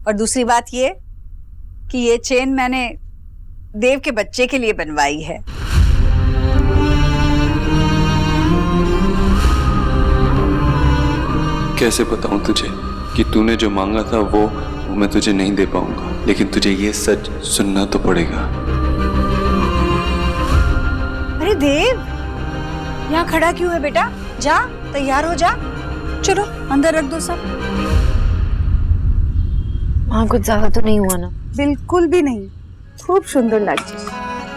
और दूसरी बात ये कि ये चेन मैंने देव के बच्चे के लिए बनवाई है। कैसे बताऊं तुझे कि तूने जो मांगा था वो मैं तुझे नहीं दे पाऊंगा, लेकिन तुझे ये सच सुनना तो पड़ेगा। अरे देव, यहाँ खड़ा क्यों है बेटा? जा, तैयार हो जा। चलो अंदर रख दो सब। हाँ, कुछ ज्यादा तो नहीं हुआ ना? बिल्कुल भी नहीं, खूब सुंदर लग रही।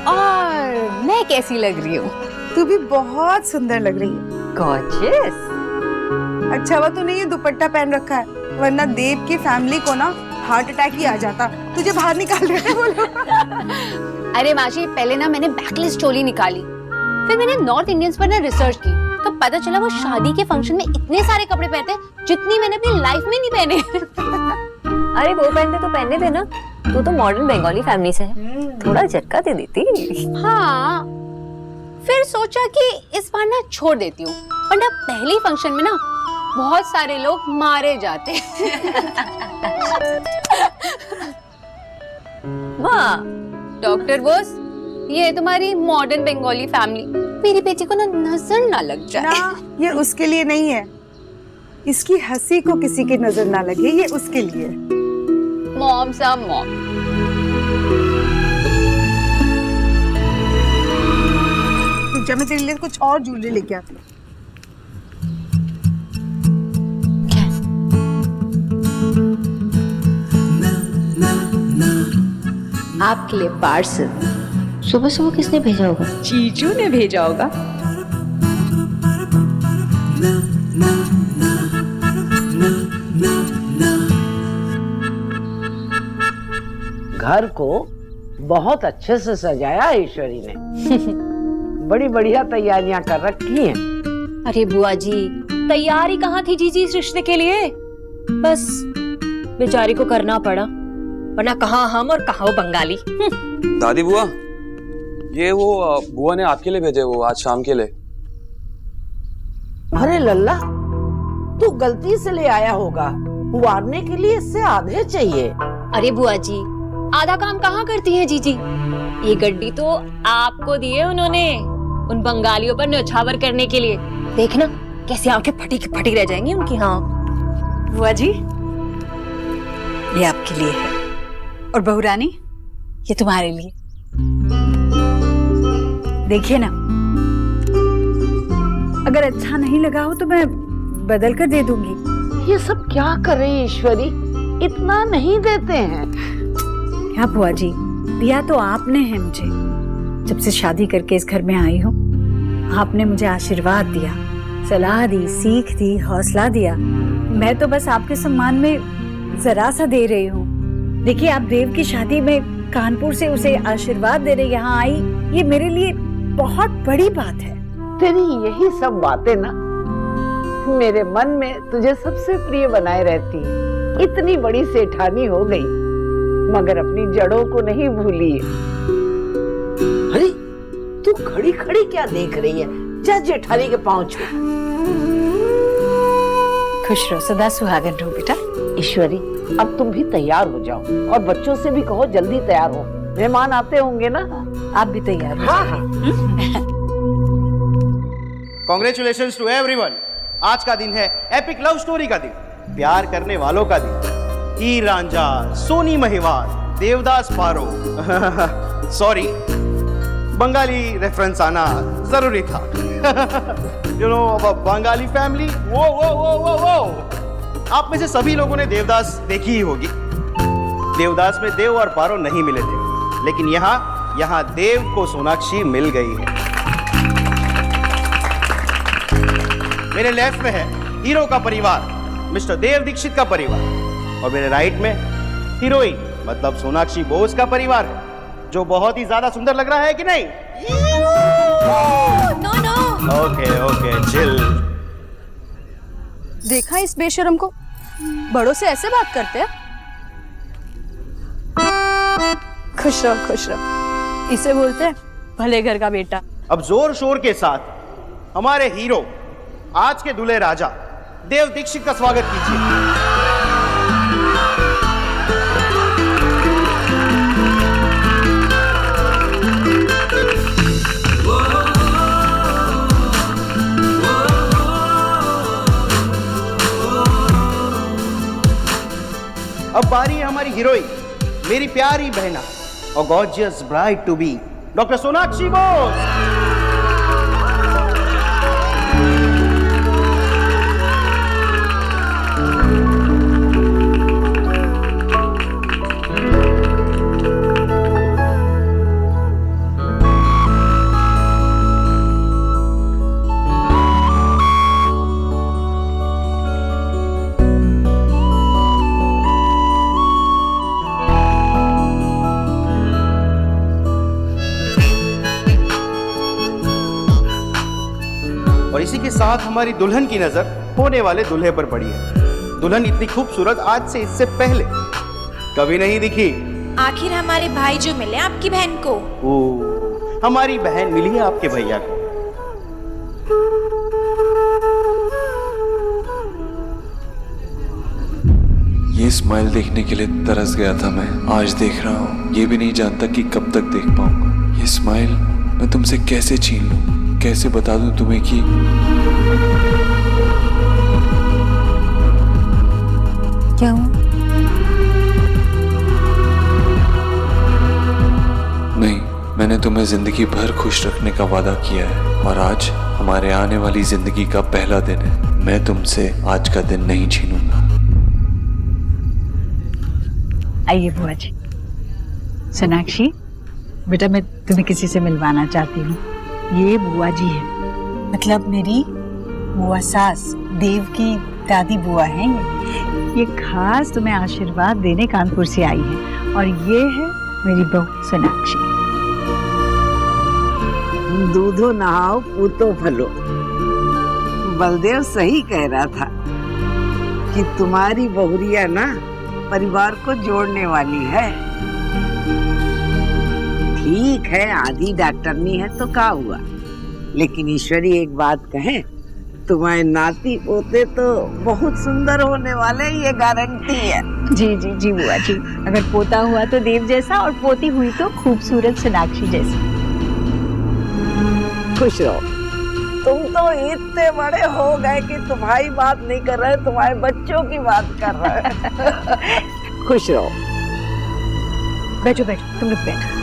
और मैं कैसी लग रही हूँ? तू भी बहुत सुंदर लग रही है। गॉर्जियस। अच्छा हुआ तूने ये दुपट्टा पहन रखा है, वरना देव की फैमिली को ना हार्ट अटैक ही आ जाता। तुझे बाहर निकाल देते वो लोग। अरे माजी, पहले ना मैंने बैकलेस चोली निकाली, फिर मैंने नॉर्थ इंडियंस पर ना रिसर्च की, तो पता चला वो शादी के फंक्शन में इतने सारे कपड़े पहनते जितनी मैंने अपनी लाइफ में नहीं पहने। अरे वो पहनते तो पहनने थे ना, तू तो मॉडर्न बंगाली फैमिली से है, थोड़ा झटका दे देती। हाँ, फिर सोचा कि इस बार ना छोड़ देती हूँ, वरना पहली फंक्शन में ना बहुत सारे लोग मारे जाते। वाह डॉक्टर बोस, ये तुम्हारी मॉडर्न बंगाली फैमिली, मेरी बेटी को ना नजर ना लग जाए ना, ये उसके लिए नहीं है। इसकी हंसी को किसी की नजर ना लगे, ये उसके लिए। मॉम सा मॉम। मैं तेरे लिए कुछ और ज्वेलरी लेके आती हूँ। आपके लिए पार्सल। सुबह सुबह किसने भेजा होगा? जीजू ने भेजा होगा। घर को बहुत अच्छे से सजाया ईश्वरी ने। बड़ी बढ़िया तैयारियां कर रखी हैं। अरे बुआ जी, तैयारी कहाँ थी जीजी इस रिश्ते के लिए? बस बेचारी को करना पड़ा, वरना कहाँ हम और कहाँ वो बंगाली। दादी बुआ, ये वो बुआ ने आपके लिए भेजे, वो आज शाम के लिए। अरे लल्ला, तू गलती से ले आया होगा, वारने के लिए इससे आधे चाहिए। अरे बुआ जी, आधा काम कहाँ करती हैं जीजी? ये गड्डी तो आपको दी है उन्होंने, उन बंगालियों पर न्यौछावर करने के लिए। देखना कैसे आंखें फटी की फटी रह जाएंगी उनकी। हाँ बुआ जी, ये आपके लिए है, और बहू रानी ये तुम्हारे लिए। देखिए ना, अगर अच्छा नहीं लगा हो तो मैं बदल कर दे दूंगी। ये सब क्या कर रही ईश्वरी, इतना नहीं देते हैं। क्या बुआ जी, दिया तो आपने है मुझे। जब से शादी करके इस घर में आई हूँ, आपने मुझे आशीर्वाद दिया, सलाह दी, सीख दी, हौसला दिया। मैं तो बस आपके सम्मान में जरा सा दे रही हूँ। देखिए, आप देव की शादी में कानपुर से उसे आशीर्वाद देने यहाँ आई, ये मेरे लिए बहुत बड़ी बात है। तेरी यही सब बातें ना मेरे मन में तुझे सबसे प्रिय बनाए रहती है। इतनी बड़ी सेठानी हो गई मगर अपनी जड़ों को नहीं भूली है। अरे तू खड़ी खड़ी क्या देख रही है? जा जेठानी के पांव छू। खुश रहो, सदा सुहागन रहो बेटा। ईश्वरी, अब तुम भी तैयार हो जाओ और बच्चों से भी कहो जल्दी तैयार हो, मेहमान आते होंगे ना। आप भी तैयार हो। हाँ। Congratulations to everyone. आज का दिन है एपिक लव स्टोरी का दिन, प्यार करने वालों का दिन। हीर रांझा, सोनी महिवाल, देवदास पारो। सॉरी, बंगाली रेफरेंस आना जरूरी था। You know, Bengali family. वो वो वो वो वो आप में से सभी लोगों ने देवदास देखी ही होगी। देवदास में देव और पारो नहीं मिले थे, लेकिन यहाँ देव को सोनाक्षी मिल गई है। मेरे लेफ्ट में है हीरो का परिवार, मिस्टर देव दीक्षित का परिवार, और मेरे राइट में हीरोइन मतलब सोनाक्षी बोस का परिवार है, जो बहुत ही ज्यादा सुंदर लग रहा है कि नहीं? No no. Okay chill. देखा इस बेशरम को, बड़ों से ऐसे बात करते हैं। खुश रहो, इसे बोलते हैं भले घर का बेटा। अब जोर शोर के साथ हमारे हीरो, आज के दूल्हे राजा देव दीक्षित का स्वागत कीजिए। अब बारी है हमारी हीरोइन, मेरी प्यारी बहना और gorgeous bride to be doctor Sonakshi Bose. और इसी के साथ हमारी दुल्हन की नजर होने वाले दूल्हे पर पड़ी है। दुल्हन इतनी खूबसूरत आज से इससे पहले कभी नहीं दिखी। आखिर हमारे भाई जो मिले आपकी बहन को। ओ, हमारी बहन मिली है आपके भैया को। ये स्माइल देखने के लिए तरस गया था मैं, आज देख रहा हूँ। ये भी नहीं जानता कि कब तक देख पाऊंगा। ये स्माइल मैं तुमसे कैसे छीन लूं, कैसे बता दूं तुम्हें कि क्या हुआ? नहीं, मैंने तुम्हें जिंदगी भर खुश रखने का वादा किया है और आज हमारे आने वाली जिंदगी का पहला दिन है। मैं तुमसे आज का दिन नहीं छीनूंगा। आइए बुआ जी। सोनाक्षी बेटा, मैं तुम्हें किसी से मिलवाना चाहती हूँ। ये बुआ जी है, मतलब मेरी बुआ सास, देव की दादी बुआ हैं। ये खास तुम्हें आशीर्वाद देने कानपुर से आई है। और ये है मेरी बहू सोनाक्षी। दूधो नहाओ पूतो फलो। बलदेव सही कह रहा था कि तुम्हारी बहुरिया ना परिवार को जोड़ने वाली है। ठीक है, आधी डॉक्टरनी है तो क्या हुआ, लेकिन ईश्वरी एक बात कहे, तुम्हारे नाती पोते तो बहुत सुंदर होने वाले, ये गारंटी है। जी जी जी बुआ जी, अगर पोता हुआ तो देव जैसा और पोती हुई तो खूबसूरत सोनाक्षी जैसी। खुश रहो। तुम तो इतने बड़े हो गए कि तुम्हारी बात नहीं कर रहे, तुम्हारे बच्चों की बात कर रहे। खुश रहो। बैठो बैठो, तुम लोग बैठो।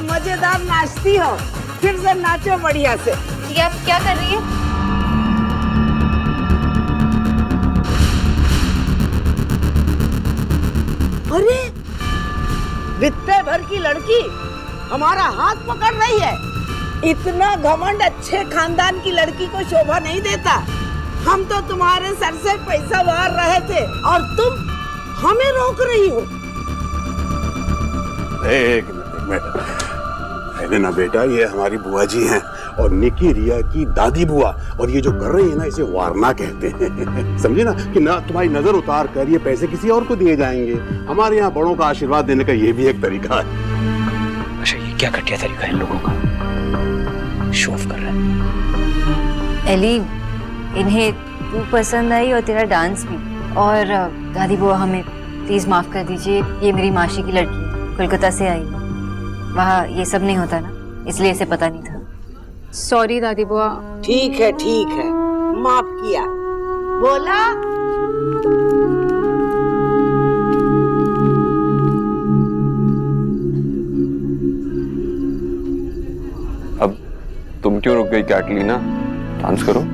मजेदार नाचती हो, फिर से नाचो बढ़िया से। ये आप क्या कर रही है? अरे बित्ते भर की लड़की हमारा हाथ पकड़ रही है। इतना घमंड अच्छे खानदान की लड़की को शोभा नहीं देता। हम तो तुम्हारे सर से पैसा वार रहे थे और तुम हमें रोक रही हो। एक मिनट ना बेटा, ये हमारी बुआ जी हैं और निकी रिया की दादी बुआ, और ये जो कर रही है ना इसे वारना कहते हैं। समझे ना कि ना तुम्हारी नजर उतार कर ये पैसे किसी और को दिए जाएंगे। हमारे यहाँ बड़ों का आशीर्वाद देने का ये भी एक तरीका है। अच्छा ये क्या घटिया तरीका है इन लोगों का, शो ऑफ कर रहे हैं। एली, इन्हें तू पसंद आई और तेरा डांस भी। और दादी बुआ हमें प्लीज माफ कर दीजिए, ये मेरी मासी की लड़की है, कोलकाता से आई। वहाँ ये सब नहीं होता ना, इसलिए इसे पता नहीं था। सॉरी दादी बुआ। ठीक है, माफ किया। बोला अब तुम क्यों रुक गई कैटलीना, डांस करो।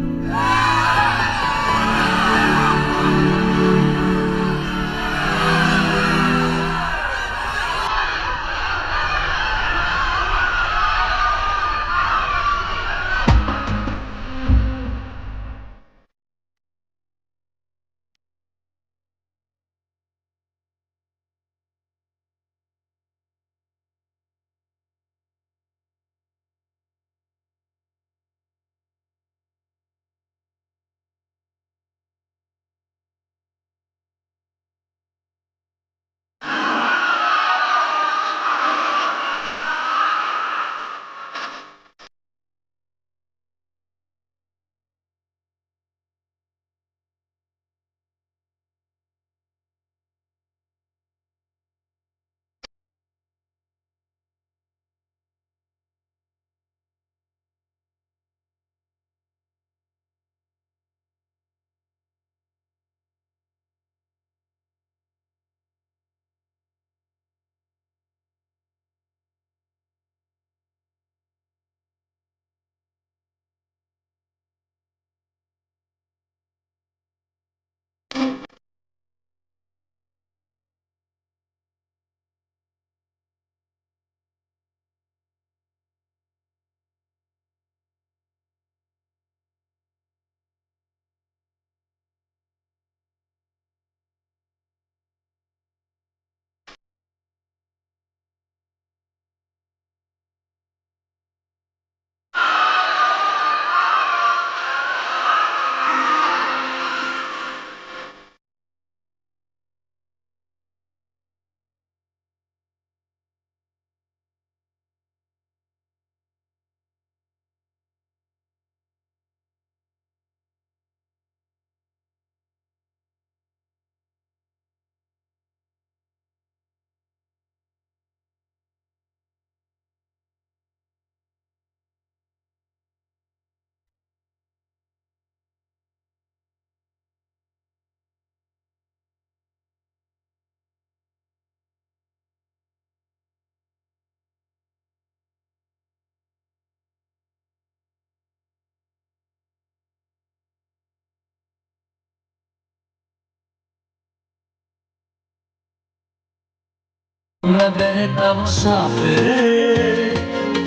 मैं बहता मुसाफिर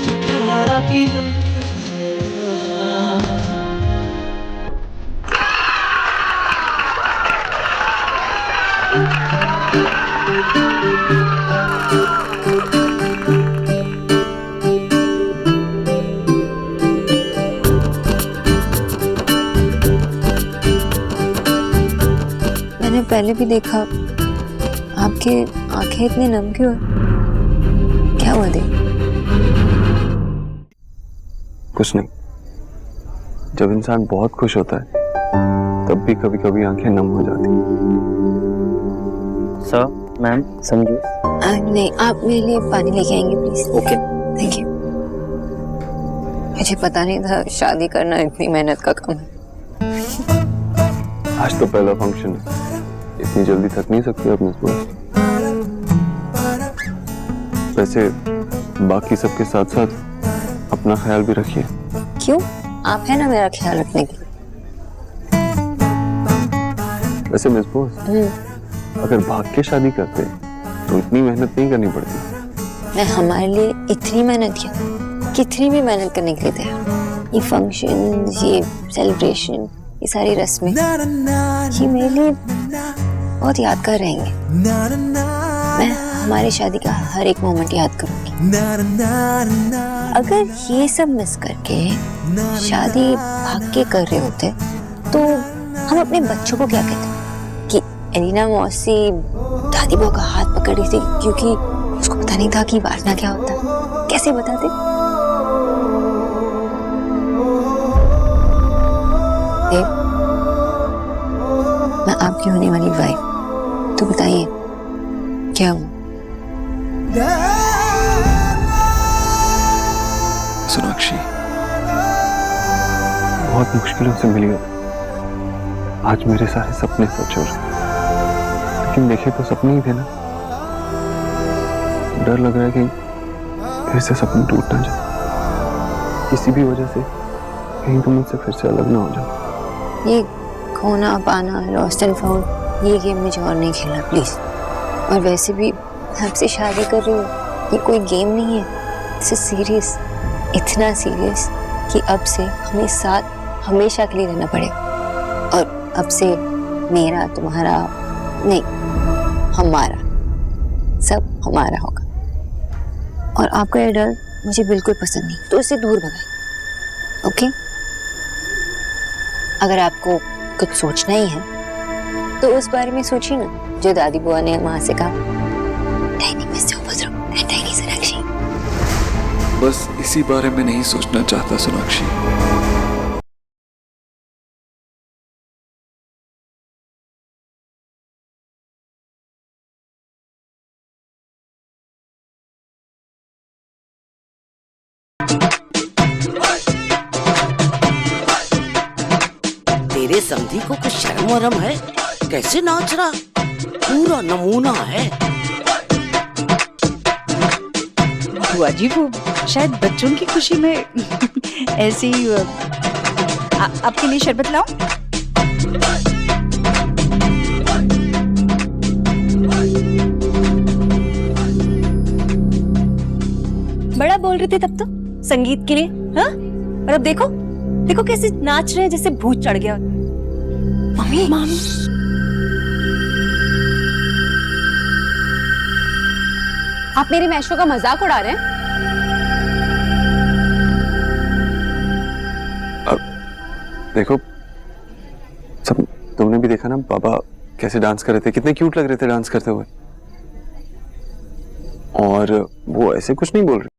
तुम्हारा की मैंने पहले भी देखा, आपके आंखें इतने नम क्यों है? क्या हुआ देव? कुछ नहीं, जब इंसान बहुत खुश होता है तब भी कभी कभी आंखें नम हो जाती। सर, मैम, समझो। नहीं, आप मेरे लिए पानी लेके आएंगे प्लीज। Okay, thank you. मुझे पता नहीं था शादी करना इतनी मेहनत का काम है। आज तो पहला फंक्शन है, इतनी जल्दी थक नहीं सकती अपने दोस्त। वैसे बाकी सबके साथ साथ अपना ख्याल भी रखिए। क्यों? आप है ना मेरा ख्याल रखने के लिए। वैसे मिस बोस, अगर भाग के शादी करते तो इतनी मेहनत नहीं करनी पड़ती। मैं हमारे लिए इतनी मेहनत किया, कितनी भी मेहनत करने के लिए तैयार। ये फंक्शन, ये सेलिब्रेशन, ये सारी रस्में, ये मेरे लिए बहुत यादगार रहेंगे। मैं हमारी शादी का हर एक मोमेंट याद करूंगी। अगर ये सब मिस करके शादी भाग के कर रहे होते तो हम अपने बच्चों को क्या कहते कि एलिना मौसी दादी बुआ का हाथ पकड़ रही थी क्योंकि उसको पता नहीं था कि वारना क्या होता। कैसे बताते? देव, मैं आपकी होने वाली वाइफ, तो बताइए क्या हूँ? सोनाक्षी बहुत मुश्किलों से मिली हो। आज मेरे सारे सपने सच हो रहे, लेकिन देखे तो सपने ही थे ना। डर लग रहा है कि फिर से सपने टूट ना जाए, किसी भी वजह से कहीं तुम मुझसे फिर से अलग ना हो जाओ। ये खोना पाना, लॉस्ट एंड फाउंड, ये गेम मुझे और नहीं खेलना प्लीज। और वैसे भी आपसे शादी कर रही हूँ, ये कोई गेम नहीं है, इट्स सीरियस, इतना सीरियस कि अब से हमें साथ हमेशा के लिए रहना पड़ेगा। और अब से मेरा तुम्हारा नहीं, हमारा, सब हमारा होगा। और आपका ये डर मुझे बिल्कुल पसंद नहीं, तो इससे दूर भगाए। ओके? अगर आपको कुछ सोचना ही है तो उस बारे में सोचिए ना जो दादी बुआ ने माँ से कहा, टाइनी मिस उपद्रव, टाइनी सोनाक्षी। बस इसी बारे में नहीं सोचना चाहता सोनाक्षी। तेरे समधी को कुछ शर्म वरम है? कैसे नाच रहा, पूरा नमूना है। बुआ जी वो शायद बच्चों की खुशी में ऐसी आपके लिए शरबत लाऊं? बड़ा बोल रहे थे तब तो संगीत के लिए, हाँ? और अब देखो देखो कैसे नाच रहे हैं जैसे भूत चढ़ गया। मम्मी मम्मी आप मेरे मैशो का मजाक उड़ा रहे हैं? देखो सब तुमने भी देखा ना, पापा कैसे डांस कर रहे थे, कितने क्यूट लग रहे थे डांस करते हुए। और वो ऐसे कुछ नहीं बोल रहे।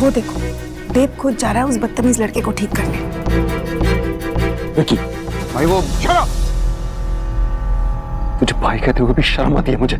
वो देखो, देव खुद जा रहा है उस बदतमीज लड़के को ठीक करने। विकी, भाई वो तुझे भाई कहते हुए भी शर्म आती है मुझे।